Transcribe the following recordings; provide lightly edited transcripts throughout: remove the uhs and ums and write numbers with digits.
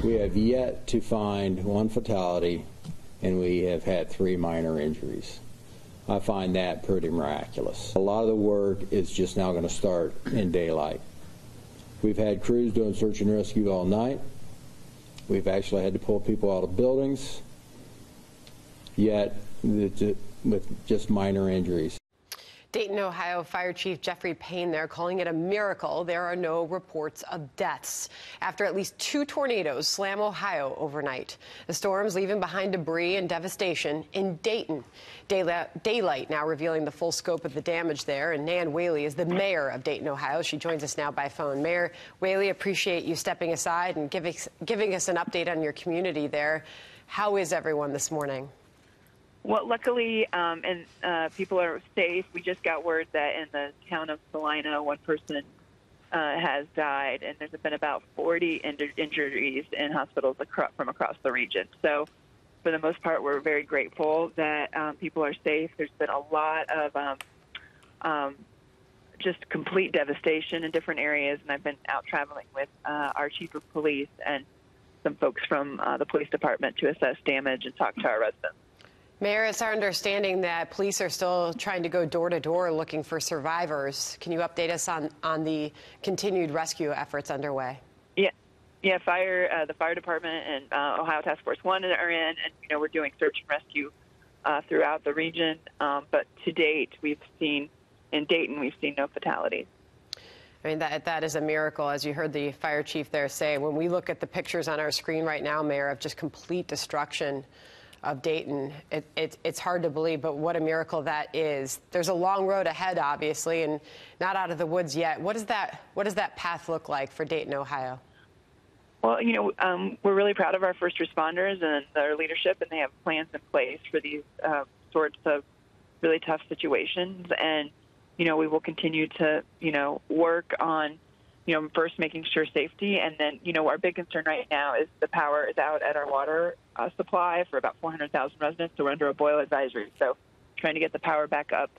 We have yet to find one fatality, and we have had 3 minor injuries. I find that pretty miraculous. A lot of the work is just now going to start in daylight. We've had crews doing search and rescue all night. We've actually had to pull people out of buildings, yet with just minor injuries. Dayton, Ohio Fire Chief Jeffrey Payne there calling it a miracle there are no reports of deaths after at least 2 tornadoes slam Ohio overnight. The storms leaving behind debris and devastation in Dayton. Daylight now revealing the full scope of the damage there, and Nan Whaley is the mayor of Dayton, Ohio. She joins us now by phone. Mayor Whaley, appreciate you stepping aside and giving us an update on your community there. How is everyone this morning? Well, luckily, people are safe. We just got word that in the town of Salina, 1 person has died, and there's been about 40 injuries in hospitals from across the region. So, for the most part, we're very grateful that people are safe. There's been a lot of just complete devastation in different areas, and I've been out traveling with our chief of police and some folks from the police department to assess damage and talk to our residents. Mayor, it's our understanding that police are still trying to go door to door looking for survivors. Can you update us on the continued rescue efforts underway? Yeah. The fire department and Ohio Task Force 1 are in, and we're doing search and rescue throughout the region. But to date, in Dayton, we've seen no fatalities. I mean, that is a miracle, as you heard the fire chief there say. When we look at the pictures on our screen right now, Mayor, of just complete destruction of Dayton, it's hard to believe, but what a miracle that is. There's a long road ahead, obviously, and not out of the woods yet. What does that path look like for Dayton, Ohio? Well, we're really proud of our first responders and their leadership, and they have plans in place for these sorts of really tough situations. And, we will continue to, work on, first making sure safety. And then, our big concern right now is the power is out at our water supply for about 400,000 residents. So we're under a boil advisory. So trying to get the power back up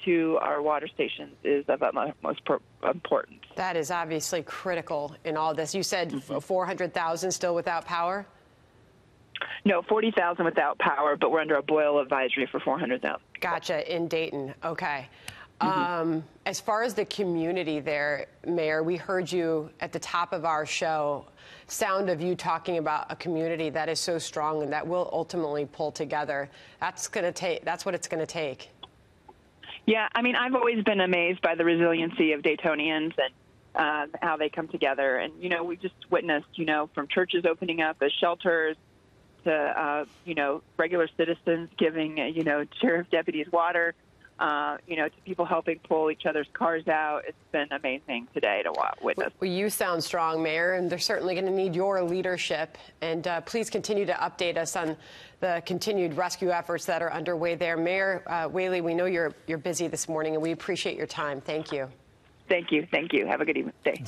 to our water stations is of utmost importance. That is obviously critical in all this. You said 400,000 still without power? No, 40,000 without power, but we're under a boil advisory for 400,000. Gotcha, in Dayton. Okay. As far as the community there, Mayor, we heard you at the top of our show, sound of you talking about a community that is so strong and that will ultimately pull together. That's what it's going to take. Yeah, I mean, I've always been amazed by the resiliency of Daytonians and how they come together. And, we just witnessed, from churches opening up as shelters to, regular citizens giving, sheriff deputies water, to people helping pull each other's cars out. It's been amazing today to witness. Well, you sound strong, Mayor, and they're certainly going to need your leadership. And please continue to update us on the continued rescue efforts that are underway there. Mayor Whaley, we know you're busy this morning, and we appreciate your time. Thank you. Thank you. Thank you. Have a good evening. Day.